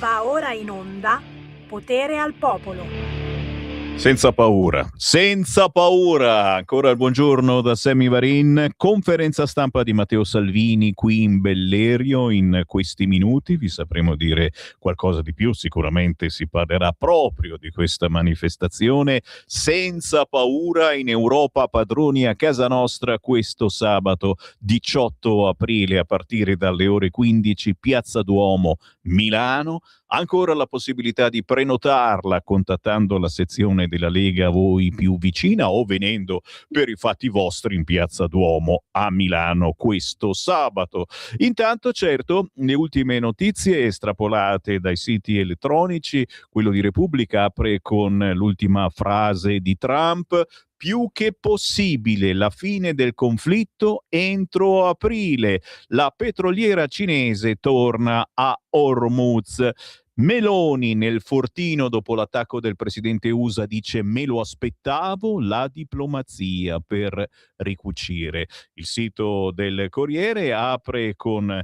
Va ora in onda Potere al Popolo. Senza paura, ancora il buongiorno da Sammy Varin, conferenza stampa di Matteo Salvini qui in Bellerio. In questi minuti vi sapremo dire qualcosa di più, sicuramente si parlerà proprio di questa manifestazione senza paura in Europa, padroni a casa nostra, questo sabato 18 aprile a partire dalle ore 15, Piazza Duomo, Milano. Ancora la possibilità di prenotarla contattando la sezione della Lega a voi più vicina o venendo per i fatti vostri in Piazza Duomo a Milano questo sabato. Intanto, certo, le ultime notizie estrapolate dai siti elettronici, quello di Repubblica apre con l'ultima frase di Trump: più che possibile la fine del conflitto entro aprile. La petroliera cinese torna a Hormuz. Meloni nel fortino dopo l'attacco del presidente USA dice: me lo aspettavo, la diplomazia per ricucire. Il sito del Corriere apre con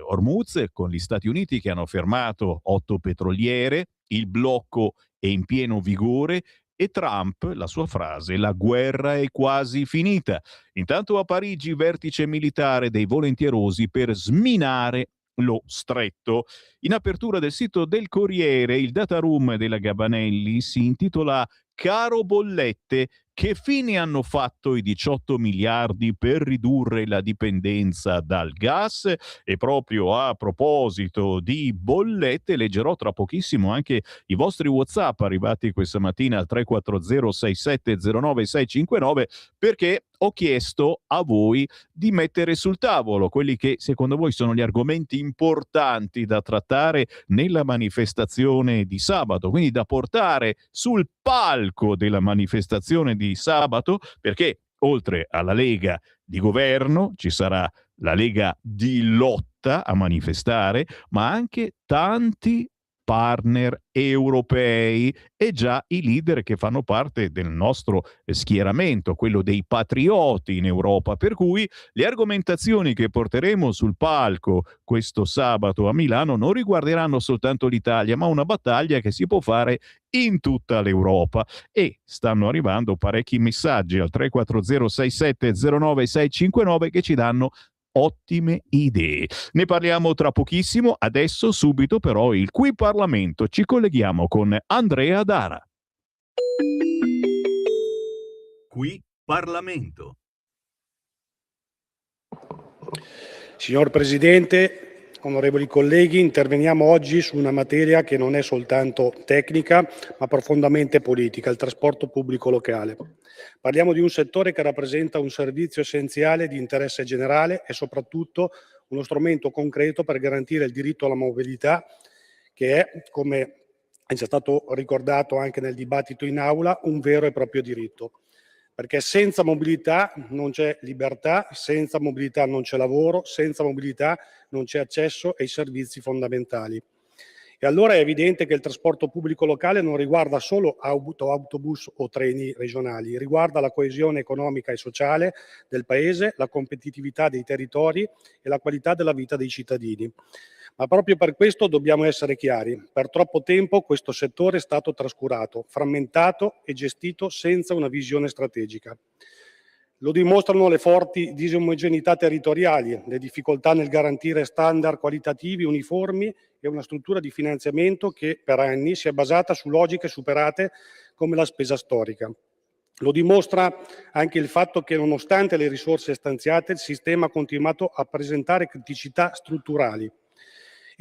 Hormuz, con gli Stati Uniti che hanno fermato 8 petroliere, il blocco è in pieno vigore e Trump, la sua frase: la guerra è quasi finita. Intanto a Parigi vertice militare dei volentierosi per sminare lo stretto. In apertura del sito del Corriere, il data room della Gabanelli si intitola Caro bollette, che fine hanno fatto i 18 miliardi per ridurre la dipendenza dal gas? E proprio a proposito di bollette, leggerò tra pochissimo anche i vostri WhatsApp arrivati questa mattina al 340 6709 659, perché ho chiesto a voi di mettere sul tavolo quelli che secondo voi sono gli argomenti importanti da trattare nella manifestazione di sabato, quindi da portare sul palco della manifestazione di sabato, perché oltre alla Lega di governo ci sarà la Lega di lotta a manifestare, ma anche tanti partner europei e già i leader che fanno parte del nostro schieramento, quello dei patrioti in Europa, per cui le argomentazioni che porteremo sul palco questo sabato a Milano non riguarderanno soltanto l'Italia, ma una battaglia che si può fare in tutta l'Europa. E stanno arrivando parecchi messaggi al 340 6709 659 che ci danno ottime idee. Ne parliamo tra pochissimo, adesso subito però il Qui Parlamento. Ci colleghiamo con Andrea Dara. Qui Parlamento. Signor Presidente, onorevoli colleghi, interveniamo oggi su una materia che non è soltanto tecnica, ma profondamente politica: il trasporto pubblico locale. Parliamo di un settore che rappresenta un servizio essenziale di interesse generale e soprattutto uno strumento concreto per garantire il diritto alla mobilità, che è, come è già stato ricordato anche nel dibattito in aula, un vero e proprio diritto. Perché senza mobilità non c'è libertà, senza mobilità non c'è lavoro, senza mobilità non c'è accesso ai servizi fondamentali. E allora è evidente che il trasporto pubblico locale non riguarda solo autobus o treni regionali, riguarda la coesione economica e sociale del paese, la competitività dei territori e la qualità della vita dei cittadini. Ma proprio per questo dobbiamo essere chiari: per troppo tempo questo settore è stato trascurato, frammentato e gestito senza una visione strategica. Lo dimostrano le forti disomogeneità territoriali, le difficoltà nel garantire standard qualitativi uniformi e una struttura di finanziamento che per anni si è basata su logiche superate come la spesa storica. Lo dimostra anche il fatto che, nonostante le risorse stanziate, il sistema ha continuato a presentare criticità strutturali.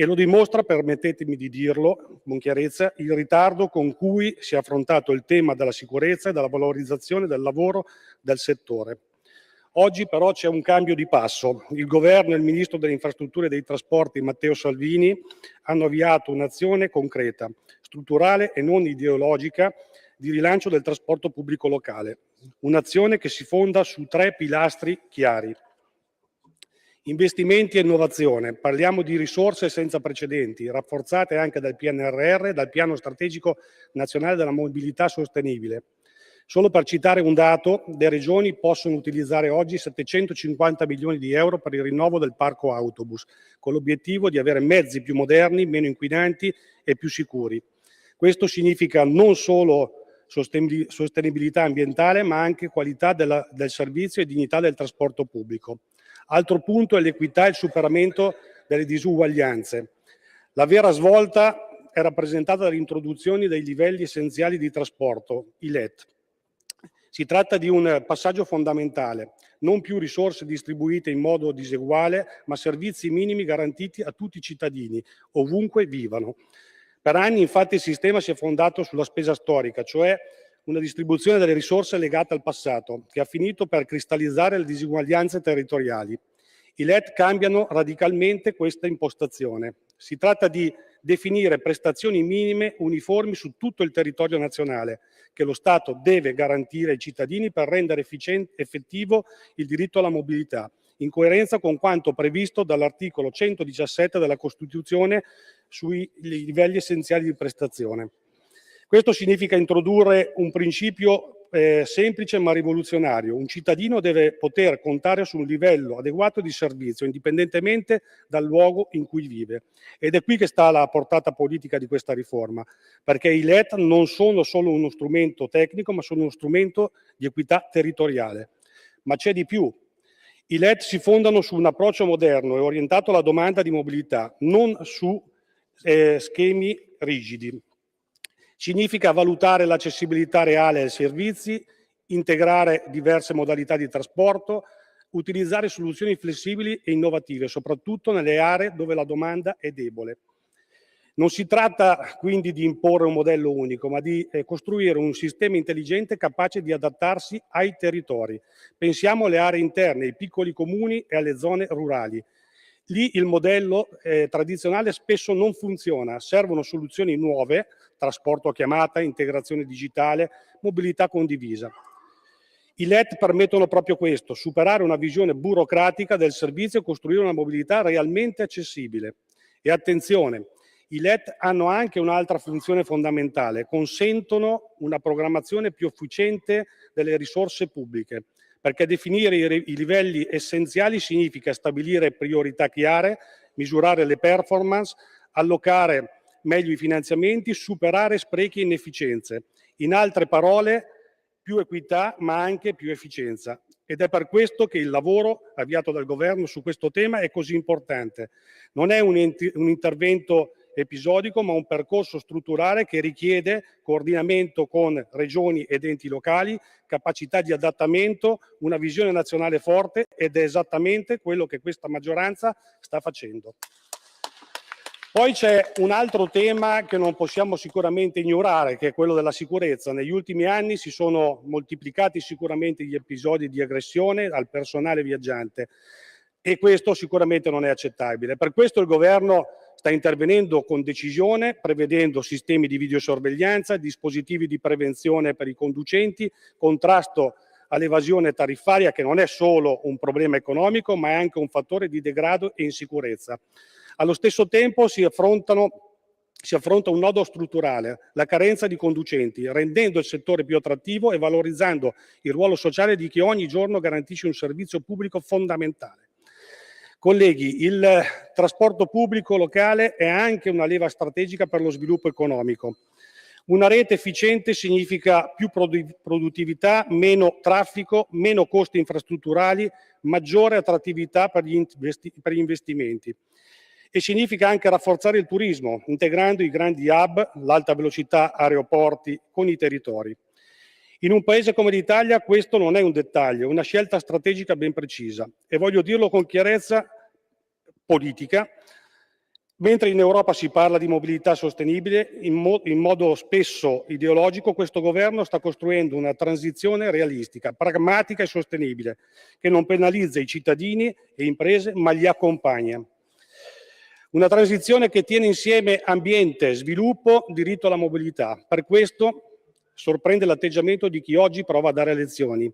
E lo dimostra, permettetemi di dirlo con chiarezza, il ritardo con cui si è affrontato il tema della sicurezza e della valorizzazione del lavoro del settore. Oggi però c'è un cambio di passo. Il Governo e il Ministro delle Infrastrutture e dei Trasporti, Matteo Salvini, hanno avviato un'azione concreta, strutturale e non ideologica di rilancio del trasporto pubblico locale. Un'azione che si fonda su 3 pilastri chiari: investimenti e innovazione. Parliamo di risorse senza precedenti, rafforzate anche dal PNRR e dal Piano Strategico Nazionale della Mobilità Sostenibile. Solo per citare un dato, le regioni possono utilizzare oggi 750 milioni di euro per il rinnovo del parco autobus, con l'obiettivo di avere mezzi più moderni, meno inquinanti e più sicuri. Questo significa non solo sostenibilità ambientale, ma anche qualità del servizio e dignità del trasporto pubblico. Altro punto è l'equità e il superamento delle disuguaglianze. La vera svolta è rappresentata dall'introduzione dei livelli essenziali di trasporto, i LET. Si tratta di un passaggio fondamentale, non più risorse distribuite in modo diseguale, ma servizi minimi garantiti a tutti i cittadini, ovunque vivano. Per anni, infatti, il sistema si è fondato sulla spesa storica, cioè una distribuzione delle risorse legata al passato, che ha finito per cristallizzare le disuguaglianze territoriali. I LET cambiano radicalmente questa impostazione. Si tratta di definire prestazioni minime uniformi su tutto il territorio nazionale, che lo Stato deve garantire ai cittadini per rendere effettivo il diritto alla mobilità, in coerenza con quanto previsto dall'articolo 117 della Costituzione sui livelli essenziali di prestazione. Questo significa introdurre un principio semplice ma rivoluzionario. Un cittadino deve poter contare su un livello adeguato di servizio, indipendentemente dal luogo in cui vive. Ed è qui che sta la portata politica di questa riforma, perché i LET non sono solo uno strumento tecnico, ma sono uno strumento di equità territoriale. Ma c'è di più. I LET si fondano su un approccio moderno e orientato alla domanda di mobilità, non su schemi rigidi. Significa valutare l'accessibilità reale ai servizi, integrare diverse modalità di trasporto, utilizzare soluzioni flessibili e innovative, soprattutto nelle aree dove la domanda è debole. Non si tratta quindi di imporre un modello unico, ma di costruire un sistema intelligente capace di adattarsi ai territori. Pensiamo alle aree interne, ai piccoli comuni e alle zone rurali. Lì il modello tradizionale spesso non funziona, servono soluzioni nuove, trasporto a chiamata, integrazione digitale, mobilità condivisa. I LET permettono proprio questo, superare una visione burocratica del servizio e costruire una mobilità realmente accessibile. E attenzione, i LET hanno anche un'altra funzione fondamentale, consentono una programmazione più efficiente delle risorse pubbliche, perché definire i livelli essenziali significa stabilire priorità chiare, misurare le performance, allocare meglio i finanziamenti, superare sprechi e inefficienze. In altre parole, più equità ma anche più efficienza. Ed è per questo che il lavoro avviato dal governo su questo tema è così importante. Non è un intervento episodico, ma un percorso strutturale che richiede coordinamento con regioni ed enti locali, capacità di adattamento, una visione nazionale forte, ed è esattamente quello che questa maggioranza sta facendo. Poi c'è un altro tema che non possiamo sicuramente ignorare, che è quello della sicurezza. Negli ultimi anni si sono moltiplicati sicuramente gli episodi di aggressione al personale viaggiante e questo sicuramente non è accettabile. Per questo il governo sta intervenendo con decisione, prevedendo sistemi di videosorveglianza, dispositivi di prevenzione per i conducenti, contrasto all'evasione tariffaria, che non è solo un problema economico, ma è anche un fattore di degrado e insicurezza. Allo stesso tempo si affronta un nodo strutturale, la carenza di conducenti, rendendo il settore più attrattivo e valorizzando il ruolo sociale di chi ogni giorno garantisce un servizio pubblico fondamentale. Colleghi, il trasporto pubblico locale è anche una leva strategica per lo sviluppo economico. Una rete efficiente significa più produttività, meno traffico, meno costi infrastrutturali, maggiore attrattività per gli investimenti. E significa anche rafforzare il turismo, integrando i grandi hub, l'alta velocità, aeroporti con i territori. In un paese come l'Italia questo non è un dettaglio, è una scelta strategica ben precisa e voglio dirlo con chiarezza politica. Mentre in Europa si parla di mobilità sostenibile, in modo spesso ideologico, questo governo sta costruendo una transizione realistica, pragmatica e sostenibile, che non penalizza i cittadini e imprese, ma li accompagna. Una transizione che tiene insieme ambiente, sviluppo, diritto alla mobilità. Per questo sorprende l'atteggiamento di chi oggi prova a dare lezioni.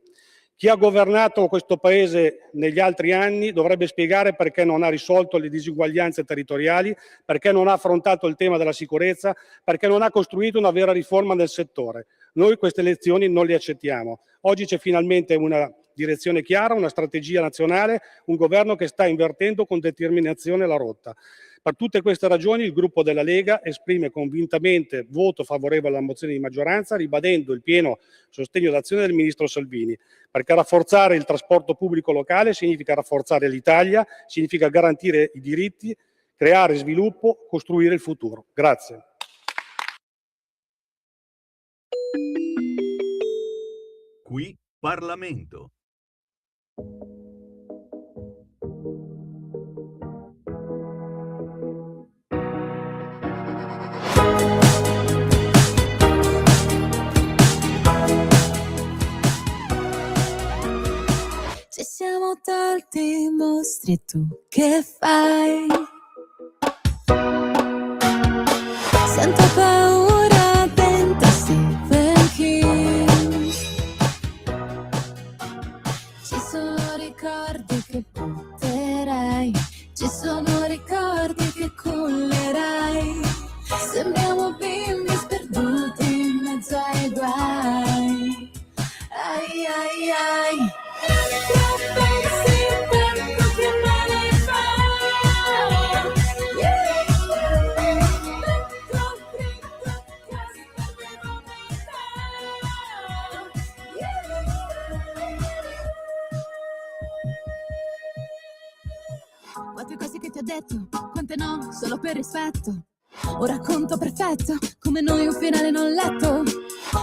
Chi ha governato questo Paese negli altri anni dovrebbe spiegare perché non ha risolto le disuguaglianze territoriali, perché non ha affrontato il tema della sicurezza, perché non ha costruito una vera riforma nel settore. Noi queste lezioni non le accettiamo. Oggi c'è finalmente una direzione chiara, una strategia nazionale, un governo che sta invertendo con determinazione la rotta. Per tutte queste ragioni il gruppo della Lega esprime convintamente voto favorevole alla mozione di maggioranza, ribadendo il pieno sostegno all'azione del ministro Salvini, perché rafforzare il trasporto pubblico locale significa rafforzare l'Italia, significa garantire i diritti, creare sviluppo, costruire il futuro. Grazie. Qui Parlamento. Ci siamo tolti i mostri, tu che fai? Sento paura dentro Stephen King. Ci sono ricordi che butterai, ci sono ricordi che cullerai. Sembriamo bimbi sperduti in mezzo ai guai. Ai ai ai. Quante cose che ti ho detto, quante no, solo per rispetto. Un racconto perfetto, come noi un finale non letto.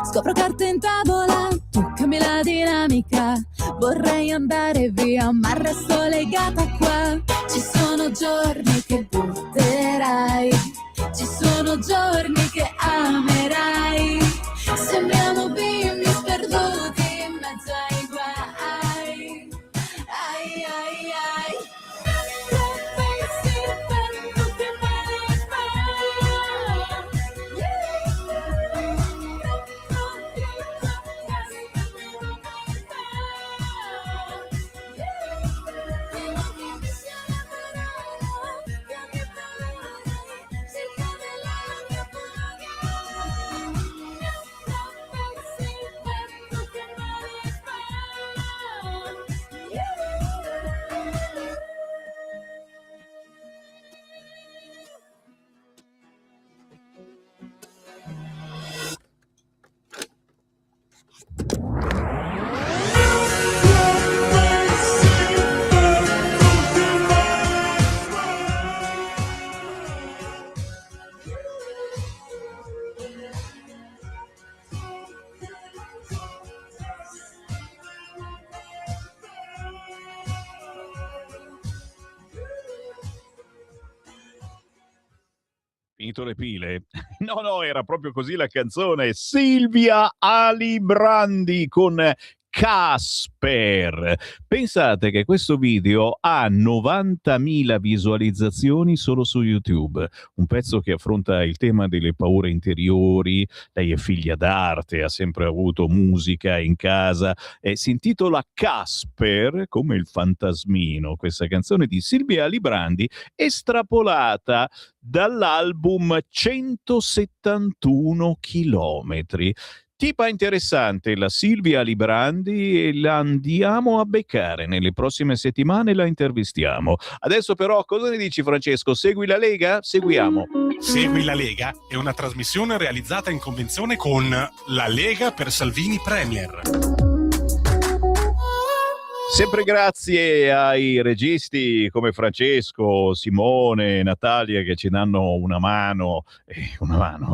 Scopro carte in tavola, tu cambi la dinamica. Vorrei andare via, ma resto legata qua. Ci sono giorni che butterai, ci sono giorni che amerai. Sembriamo bimbi sperduti in mezzo ai guai. Ai ai ai. Finito le pile? No, era proprio così la canzone. Silvia Alibrandi con Casper. Pensate che questo video ha 90.000 visualizzazioni solo su YouTube, un pezzo che affronta il tema delle paure interiori. Lei è figlia d'arte, ha sempre avuto musica in casa, si intitola Casper, come il fantasmino, questa canzone di Silvia Alibrandi, estrapolata dall'album 171 chilometri. Tipa interessante la Silvia Alibrandi e la andiamo a beccare nelle prossime settimane, la intervistiamo. Adesso però cosa ne dici, Francesco? Segui la Lega? Seguiamo. Segui la Lega è una trasmissione realizzata in convenzione con la Lega per Salvini Premier. Sempre grazie ai registi come Francesco, Simone, Natalia che ci danno una mano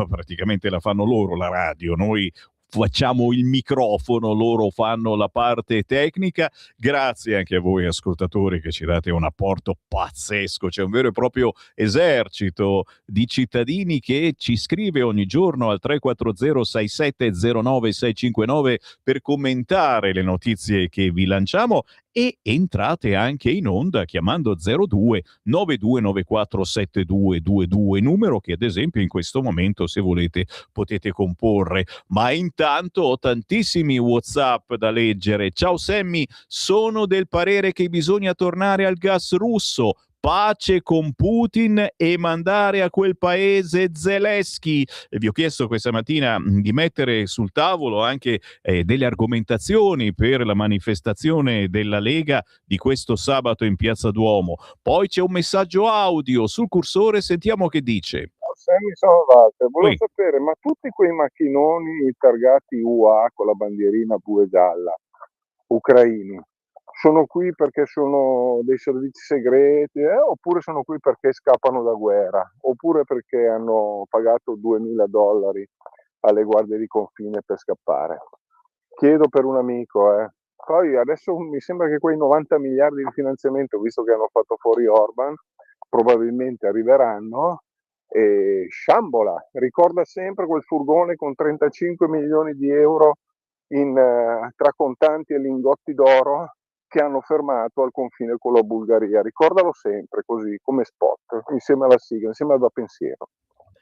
praticamente la fanno loro la radio, noi facciamo il microfono, loro fanno la parte tecnica. Grazie anche a voi ascoltatori che ci date un apporto pazzesco, c'è un vero e proprio esercito di cittadini che ci scrive ogni giorno al 340 6709 659 per commentare le notizie che vi lanciamo, e entrate anche in onda chiamando 02 9294 7222, numero che ad esempio in questo momento, se volete, potete comporre. Ma intanto ho tantissimi WhatsApp da leggere. Ciao Sammy, sono del parere che bisogna tornare al gas russo. pace con Putin e mandare a quel paese Zelensky. E vi ho chiesto questa mattina di mettere sul tavolo anche delle argomentazioni per la manifestazione della Lega di questo sabato in Piazza Duomo. Poi c'è un messaggio audio sul cursore, sentiamo che dice. Sammy, sono Walter. Volevo Ui. sapere, ma tutti quei macchinoni targati UA con la bandierina blu e gialla, ucraini, sono qui perché sono dei servizi segreti, oppure sono qui perché scappano da guerra, oppure perché hanno pagato $2.000 alle guardie di confine per scappare? Chiedo per un amico, Poi adesso mi sembra che quei 90 miliardi di finanziamento, visto che hanno fatto fuori Orban, probabilmente arriveranno. E Sciambola ricorda sempre quel furgone con 35 milioni di euro tra contanti e lingotti d'oro che hanno fermato al confine con la Bulgaria. Ricordalo sempre così, come spot, insieme alla sigla, insieme al pensiero.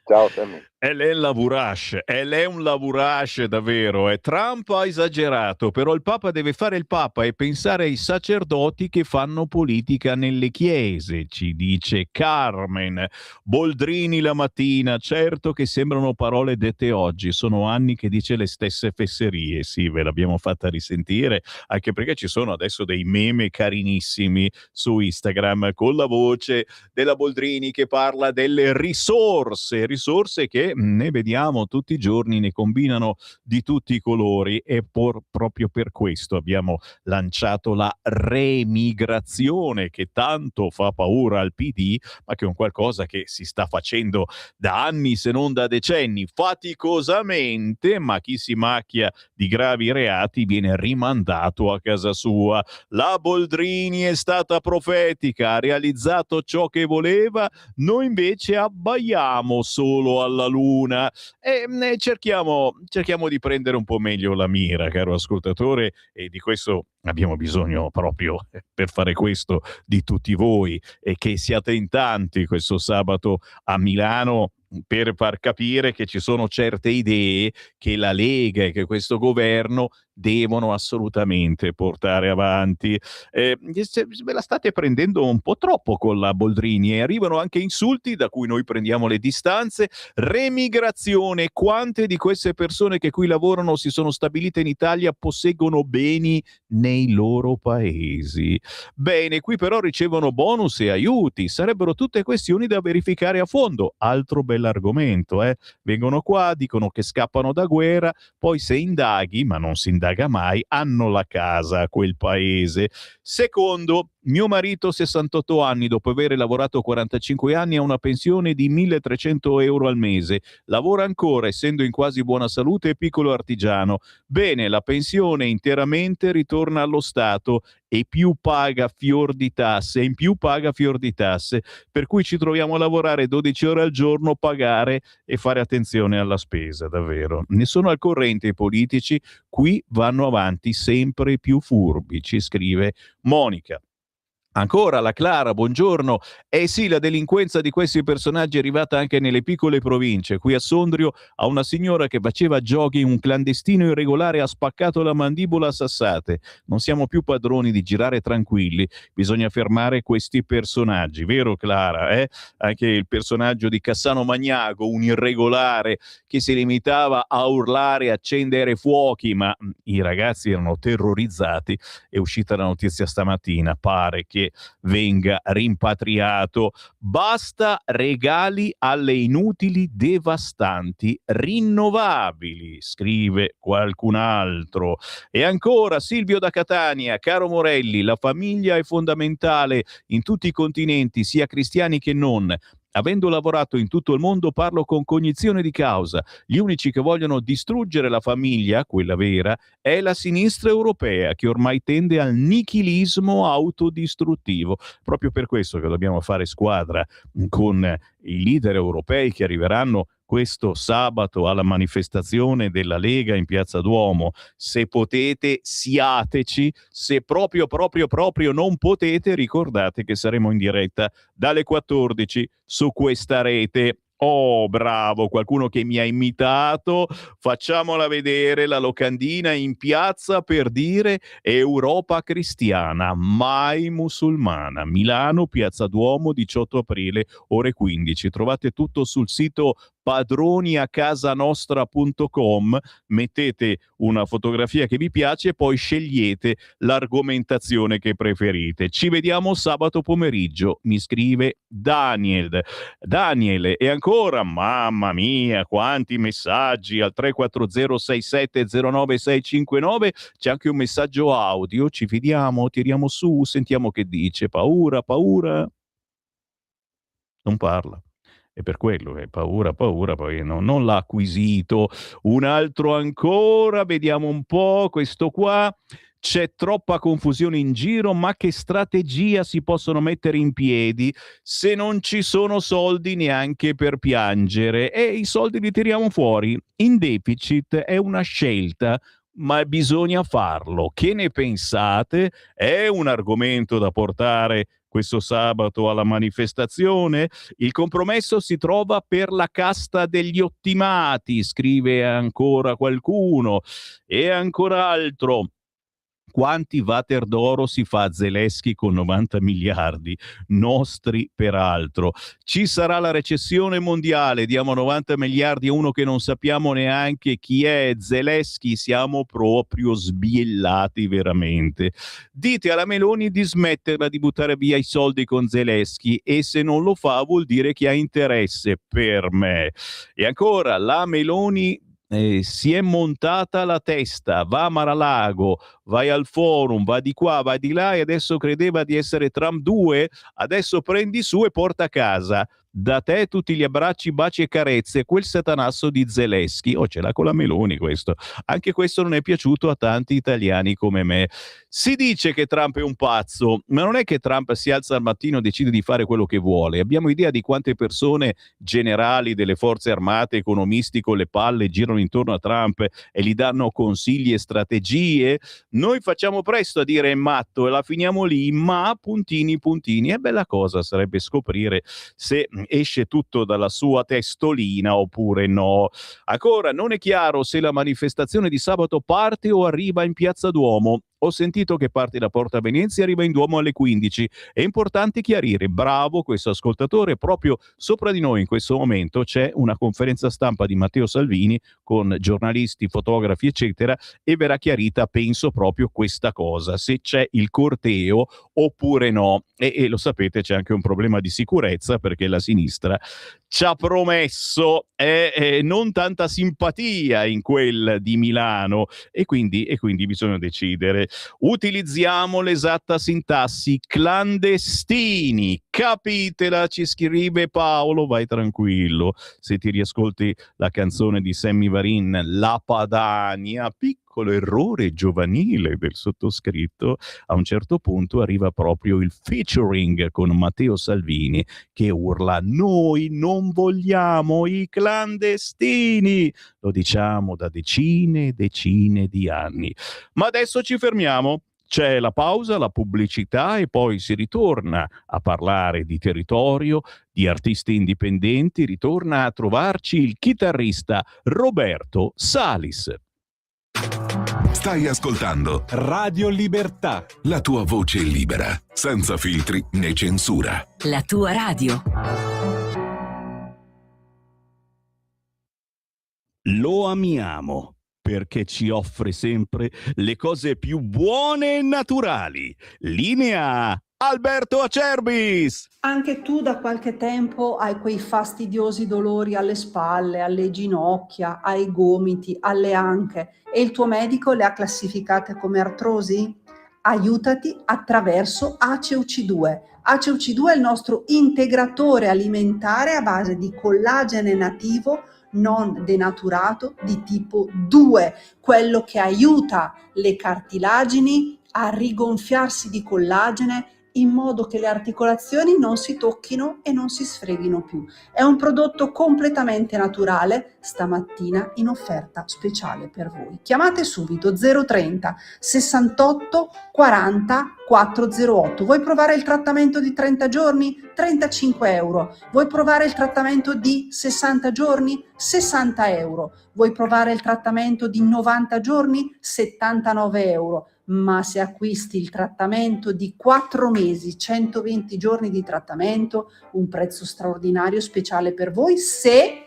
Ciao Sammy. È un lavurash davvero. Trump ha esagerato, però il Papa deve fare il Papa e pensare ai sacerdoti che fanno politica nelle chiese, ci dice Carmen. Boldrini la mattina, certo che sembrano parole dette oggi, sono anni che dice le stesse fesserie. Sì, ve l'abbiamo fatta risentire, anche perché ci sono adesso dei meme carinissimi su Instagram con la voce della Boldrini che parla delle risorse che ne vediamo tutti i giorni, ne combinano di tutti i colori e proprio per questo abbiamo lanciato la remigrazione che tanto fa paura al PD, ma che è un qualcosa che si sta facendo da anni se non da decenni, faticosamente, ma chi si macchia di gravi reati viene rimandato a casa sua. La Boldrini è stata profetica, ha realizzato ciò che voleva, noi invece abbaiamo solo alla luna e cerchiamo di prendere un po' meglio la mira, caro ascoltatore, e di questo abbiamo bisogno proprio per fare questo di tutti voi e che siate in tanti questo sabato a Milano per far capire che ci sono certe idee che la Lega e che questo governo devono assolutamente portare avanti. Ve la state prendendo un po' troppo con la Boldrini e arrivano anche insulti da cui noi prendiamo le distanze. Remigrazione, quante di queste persone che qui lavorano si sono stabilite in Italia posseggono beni nei loro paesi? Bene, qui però ricevono bonus e aiuti, sarebbero tutte questioni da verificare a fondo. Altro bell'argomento, vengono qua, dicono che scappano da guerra, poi se indaghi, ma non si indaga mai, hanno la casa a quel paese. Secondo, mio marito 68 anni, dopo aver lavorato 45 anni, ha una pensione di 1.300 euro al mese, lavora ancora essendo in quasi buona salute e piccolo artigiano. Bene, la pensione interamente ritorna allo Stato e più paga fior di tasse, in più paga fior di tasse, per cui ci troviamo a lavorare 12 ore al giorno, pagare e fare attenzione alla spesa, davvero. Ne sono al corrente i politici, qui vanno avanti sempre più furbi, ci scrive Monica. Ancora la Clara, buongiorno. Sì, la delinquenza di questi personaggi è arrivata anche nelle piccole province. Qui a Sondrio a una signora che faceva jogging, un clandestino irregolare ha spaccato la mandibola a sassate. Non siamo più padroni di girare tranquilli, bisogna fermare questi personaggi, vero Clara? Anche il personaggio di Cassano Magnago, un irregolare che si limitava a urlare, accendere fuochi, ma i ragazzi erano terrorizzati. È uscita la notizia stamattina, pare che venga rimpatriato. Basta regali alle inutili devastanti rinnovabili, scrive qualcun altro. E ancora Silvio da Catania, caro Morelli, la famiglia è fondamentale in tutti i continenti, sia cristiani che non. Avendo lavorato in tutto il mondo parlo con cognizione di causa. Gli unici che vogliono distruggere la famiglia, quella vera, è la sinistra europea che ormai tende al nichilismo autodistruttivo. Proprio per questo che dobbiamo fare squadra con i leader europei che arriveranno questo sabato alla manifestazione della Lega in Piazza Duomo. Se potete, siateci. Se proprio non potete, ricordate che saremo in diretta dalle 14 su questa rete. Oh, bravo, qualcuno che mi ha imitato. Facciamola vedere la locandina in piazza per dire Europa cristiana, mai musulmana. Milano, Piazza Duomo, 18 aprile, ore 15. Trovate tutto sul sito padroniacasanostra.com, mettete una fotografia che vi piace e poi scegliete l'argomentazione che preferite. Ci vediamo sabato pomeriggio, mi scrive Daniel. E ancora, mamma mia, quanti messaggi al 340670969. C'è anche un messaggio audio, ci fidiamo, tiriamo su, sentiamo che dice. Paura, non parla. E per quello è paura, poi non l'ha acquisito. Un altro ancora, vediamo un po', questo qua. C'è troppa confusione in giro, ma che strategia si possono mettere in piedi se non ci sono soldi neanche per piangere? E i soldi li tiriamo fuori. In deficit è una scelta, ma bisogna farlo. Che ne pensate? È un argomento da portare questo sabato alla manifestazione? Il compromesso si trova per la casta degli ottimati, scrive ancora qualcuno. E ancora altro. Quanti water d'oro si fa Zelensky con 90 miliardi? Nostri, peraltro. Ci sarà la recessione mondiale, diamo 90 miliardi a uno che non sappiamo neanche chi è. Zelensky, siamo proprio sbiellati veramente. Dite alla Meloni di smetterla di buttare via i soldi con Zelensky, e se non lo fa vuol dire che ha interesse per me. E ancora, la Meloni si è montata la testa, va a Mar-a-Lago, vai al forum, va di qua, va di là, e adesso credeva di essere Trump 2, adesso prendi su e porta a casa. Da te tutti gli abbracci, baci e carezze, quel satanasso di Zelensky. Oh, ce l'ha con la Meloni questo. Anche questo non è piaciuto a tanti italiani come me. Si dice che Trump è un pazzo, ma non è che Trump si alza al mattino e decide di fare quello che vuole. Abbiamo idea di quante persone, generali delle forze armate, economisti con le palle, girano intorno a Trump e gli danno consigli e strategie? Noi facciamo presto a dire è matto e la finiamo lì, ma puntini. È bella cosa sarebbe scoprire se esce tutto dalla sua testolina oppure no. Ancora non è chiaro se la manifestazione di sabato parte o arriva in Piazza Duomo. Ho sentito che parte da Porta Venezia e arriva in Duomo alle 15. È importante chiarire. Bravo questo ascoltatore. Proprio sopra di noi in questo momento c'è una conferenza stampa di Matteo Salvini con giornalisti, fotografi eccetera, e verrà chiarita, penso, proprio questa cosa, se c'è il corteo oppure no. E lo sapete, c'è anche un problema di sicurezza, perché la sinistra ci ha promesso non tanta simpatia in quel di Milano, e quindi bisogna decidere. Utilizziamo l'esatta sintassi: clandestini, capitela, ci scrive Paolo. Vai tranquillo, se ti riascolti la canzone di Sammy Varin, La Padania, piccolo errore giovanile del sottoscritto, a un certo punto arriva proprio il featuring con Matteo Salvini che urla: noi non vogliamo i clandestini. Lo diciamo da decine e decine di anni. Ma adesso ci fermiamo. C'è la pausa, la pubblicità, e poi si ritorna a parlare di territorio, di artisti indipendenti. Ritorna a trovarci il chitarrista Roberto Salis. Stai ascoltando Radio Libertà, la tua voce libera, senza filtri né censura. La tua radio. Lo amiamo perché ci offre sempre le cose più buone e naturali. Linea Alberto Acerbis. Anche tu da qualche tempo hai quei fastidiosi dolori alle spalle, alle ginocchia, ai gomiti, alle anche, e il tuo medico le ha classificate come artrosi? Aiutati attraverso ACEUC2. ACEUC2 è il nostro integratore alimentare a base di collagene nativo non denaturato di tipo 2, quello che aiuta le cartilagini a rigonfiarsi di collagene in modo che le articolazioni non si tocchino e non si sfreghino più. È un prodotto completamente naturale, stamattina in offerta speciale per voi. Chiamate subito 030 68 40 408. Vuoi provare il trattamento di 30 giorni? 35 euro. Vuoi provare il trattamento di 60 giorni? 60 euro. Vuoi provare il trattamento di 90 giorni? 79 euro. Ma se acquisti il trattamento di 4 mesi, 120 giorni di trattamento, un prezzo straordinario speciale per voi se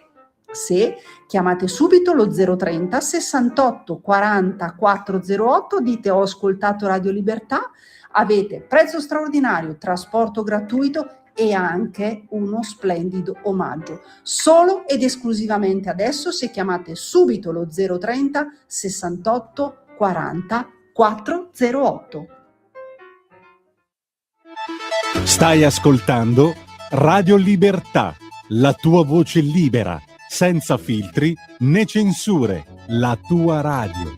chiamate subito lo 030 68 40 408, dite ho ascoltato Radio Libertà, avete prezzo straordinario, trasporto gratuito e anche uno splendido omaggio. Solo ed esclusivamente adesso se chiamate subito lo 030 68 40 408. Stai ascoltando Radio Libertà, la tua voce libera, senza filtri né censure, la tua radio.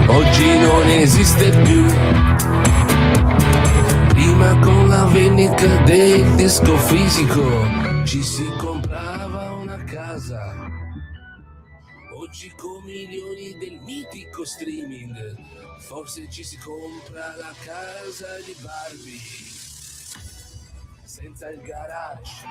Oggi non esiste più. Prima con la vendita del disco fisico ci si comprava una casa. Oggi con milioni del mitico streaming forse ci si compra la casa di Barbie senza il garage.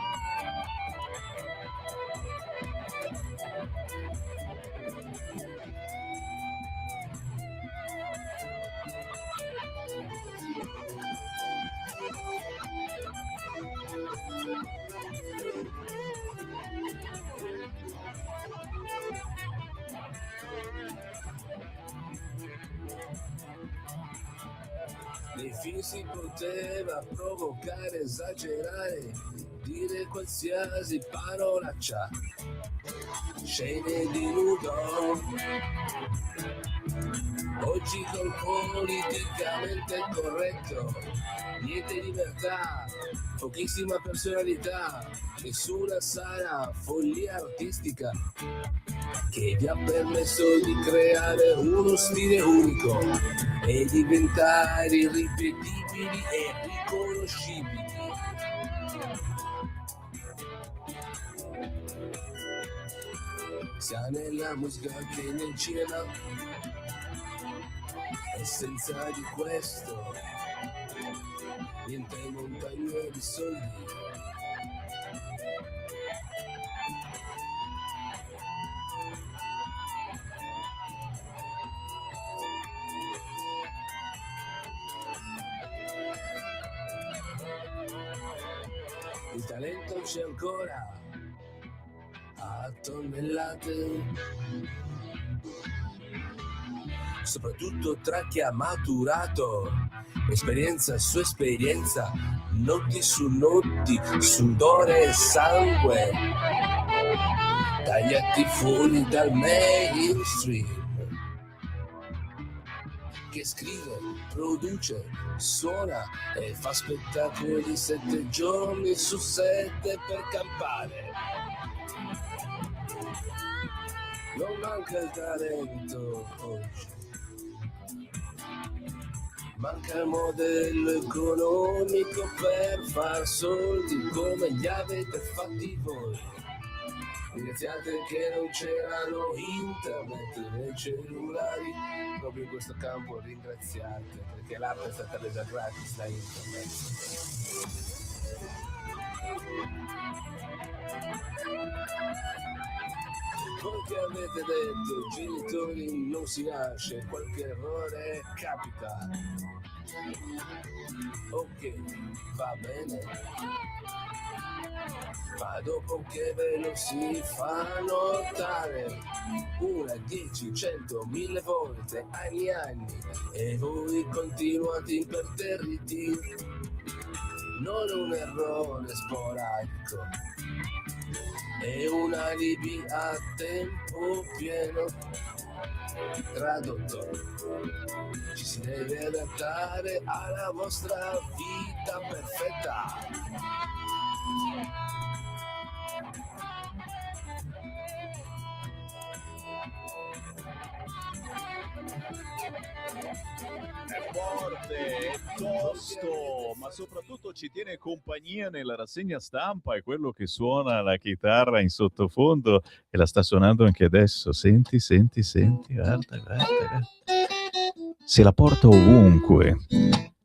Nei film si poteva provocare, esagerare, dire qualsiasi parolaccia, scene di nudo. Oggi col politicamente corretto, niente libertà, pochissima personalità, nessuna sana follia artistica che vi ha permesso di creare uno stile unico e diventare irripetibili e riconoscibili. Sia nella musica che nel cinema, e senza di questo niente montagne di soldi. Il talento c'è ancora a tonnellate, soprattutto tra chi ha maturato esperienza su esperienza, noti su noti, sudore e sangue, tagliati fuori dal mainstream, che scrive, produce, suona e fa spettacoli 7 giorni su 7 per campare. Non manca il talento oggi, manca il modello economico per far soldi come li avete fatti voi. Iniziate che non c'erano internet nei cellulari, proprio in questo campo ringraziate perché l'app è stata resa gratis da internet. Voi che avete detto genitori non si nasce, qualche errore capita. Ok, va bene, ma dopo che ve lo si fa notare 1, 10, 100, 1000 volte, anni e anni, e voi continuate imperterriti, non un errore sporadico, è un alibi a tempo pieno. Tradotto, ci si deve adattare alla vostra vita perfetta. forte, è tosto, ma soprattutto ci tiene compagnia nella rassegna stampa, è quello che suona la chitarra in sottofondo e la sta suonando anche adesso. Senti, guarda, guarda. Se la porta ovunque,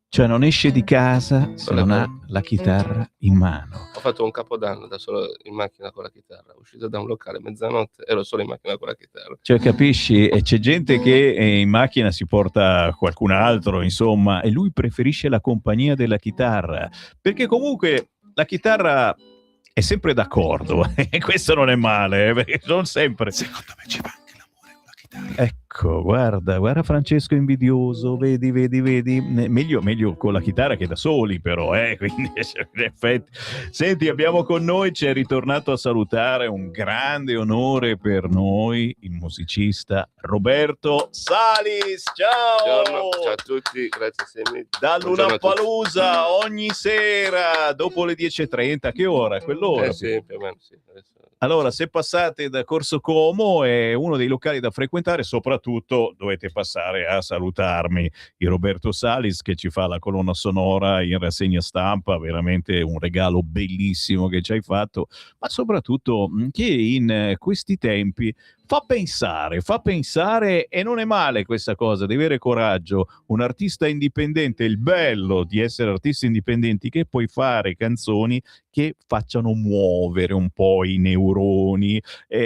cioè non esce di casa se non ha la chitarra in mano. Ho fatto un capodanno da solo in macchina con la chitarra, uscito da un locale mezzanotte, ero solo in macchina con la chitarra. Cioè, capisci? E c'è gente che in macchina si porta qualcun altro, insomma, e lui preferisce la compagnia della chitarra, perché comunque la chitarra è sempre d'accordo, e questo non è male, perché non sempre... Secondo me ci va anche l'amore con la chitarra. Ecco, guarda Francesco invidioso, vedi, meglio con la chitarra che da soli però, quindi in effetti. Senti, abbiamo con noi, ci è ritornato a salutare, un grande onore per noi, il musicista Roberto Salis, ciao! Buongiorno, ciao a tutti, grazie Semi. Dall'Unapalusa ogni sera, dopo le 10:30, che ora? Quell'ora? Sì, più o meno sì. Adesso... Allora, se passate da Corso Como è uno dei locali da frequentare, soprattutto dovete passare a salutarmi, il Roberto Salis che ci fa la colonna sonora in rassegna stampa, veramente un regalo bellissimo che ci hai fatto, ma soprattutto che in questi tempi fa pensare e non è male questa cosa, devi avere coraggio, un artista indipendente, il bello di essere artisti indipendenti che puoi fare canzoni che facciano muovere un po' i neuroni,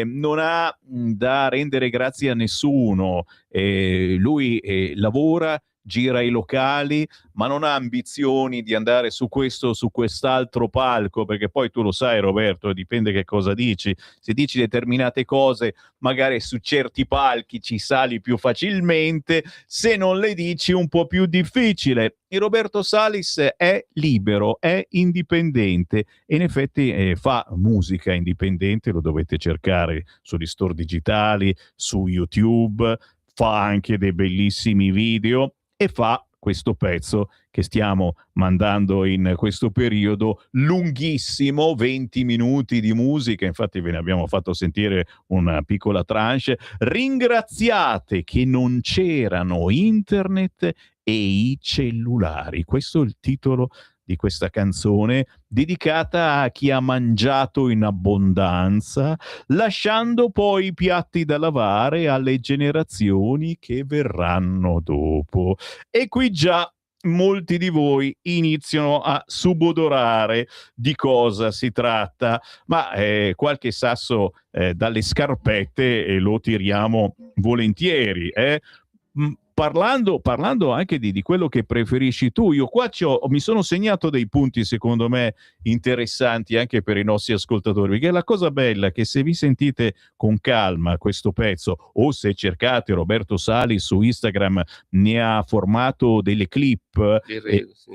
non ha da rendere grazie a nessuno, lui lavora, gira i locali, ma non ha ambizioni di andare su questo o su quest'altro palco, perché poi tu lo sai Roberto, dipende che cosa dici, se dici determinate cose magari su certi palchi ci sali più facilmente, se non le dici un po' più difficile. Il Roberto Salis è libero, è indipendente e in effetti fa musica indipendente, lo dovete cercare sugli store digitali, su YouTube, fa anche dei bellissimi video e fa questo pezzo che stiamo mandando in questo periodo lunghissimo, 20 minuti di musica, infatti ve ne abbiamo fatto sentire una piccola tranche. Ringraziate che non c'erano internet e i cellulari. Questo è il titolo di questa canzone dedicata a chi ha mangiato in abbondanza, lasciando poi i piatti da lavare alle generazioni che verranno dopo. E qui già molti di voi iniziano a subodorare di cosa si tratta, ma qualche sasso dalle scarpette lo tiriamo volentieri. Parlando anche di quello che preferisci tu, io qua mi sono segnato dei punti secondo me interessanti anche per i nostri ascoltatori, perché la cosa bella è che se vi sentite con calma questo pezzo o se cercate Roberto Salis su Instagram, ne ha formato delle clip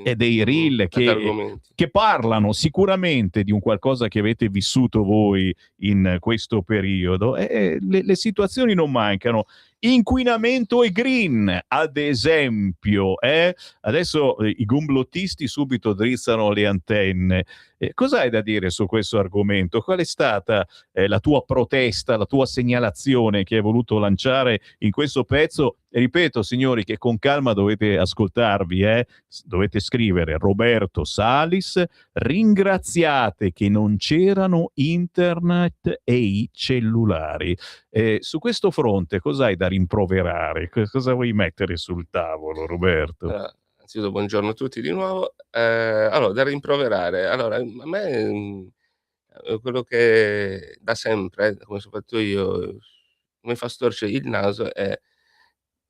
e dei reel che parlano sicuramente di un qualcosa che avete vissuto voi in questo periodo, e le situazioni non mancano. Inquinamento e green, ad esempio, adesso i gomblottisti subito drizzano le antenne. Cosa hai da dire su questo argomento? Qual è stata la tua protesta, la tua segnalazione che hai voluto lanciare in questo pezzo? E ripeto, signori, che con calma dovete ascoltarvi, dovete scrivere Roberto Salis, ringraziate che non c'erano internet e i cellulari. Su questo fronte cosa hai da rimproverare? Cosa vuoi mettere sul tavolo, Roberto? Anzitutto buongiorno a tutti di nuovo. Allora, da rimproverare, allora a me quello che da sempre, come sono fatto io, mi fa storcere il naso è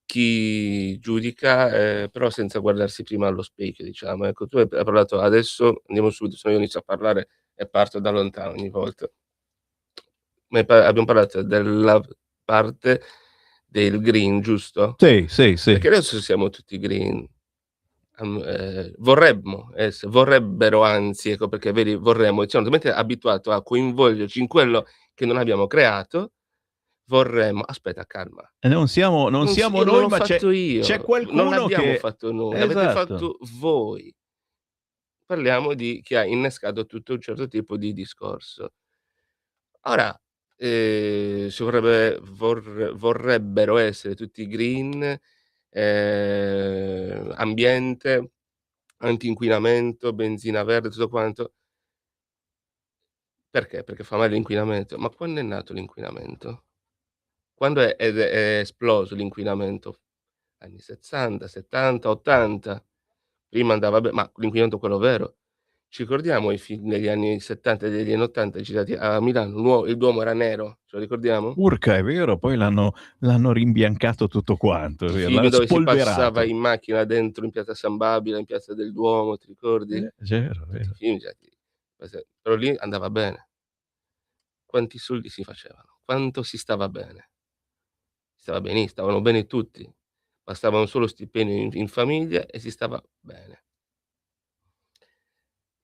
chi giudica, però senza guardarsi prima allo specchio, diciamo. Ecco, tu hai parlato adesso, andiamo subito, se no io inizio a parlare e parto da lontano ogni volta. Abbiamo parlato della parte del green, giusto? Sì. Perché adesso siamo tutti green. Vorrebbero anzi, ecco perché vedi, siamo talmente abituati a coinvolgerci in quello che non abbiamo creato, aspetta, calma. Non siamo noi, ma c'è qualcuno non l'abbiamo che... fatto noi, Esatto. l'avete fatto voi. Parliamo di chi ha innescato tutto un certo tipo di discorso. Ora, si vorrebbero essere tutti green, ambiente, anti-inquinamento, benzina verde, tutto quanto. Perché? Perché fa male l'inquinamento. Ma quando è nato l'inquinamento? Quando è esploso l'inquinamento? Anni 60, 70, 80. Prima andava ma l'inquinamento quello vero. Ci ricordiamo i film degli anni 70 e degli anni 80 girati a Milano, il Duomo era nero, ce lo ricordiamo? Urca, è vero, poi l'hanno rimbiancato tutto quanto, è I vero, film l'hanno dove si passava spolverato. in macchina dentro in piazza San Babila, in piazza del Duomo, ti ricordi? Vero, Tutti i vero. film girati però lì andava bene. Quanti soldi si facevano? Quanto si stava bene? Stavano bene tutti. Bastava un solo stipendio in famiglia e si stava bene.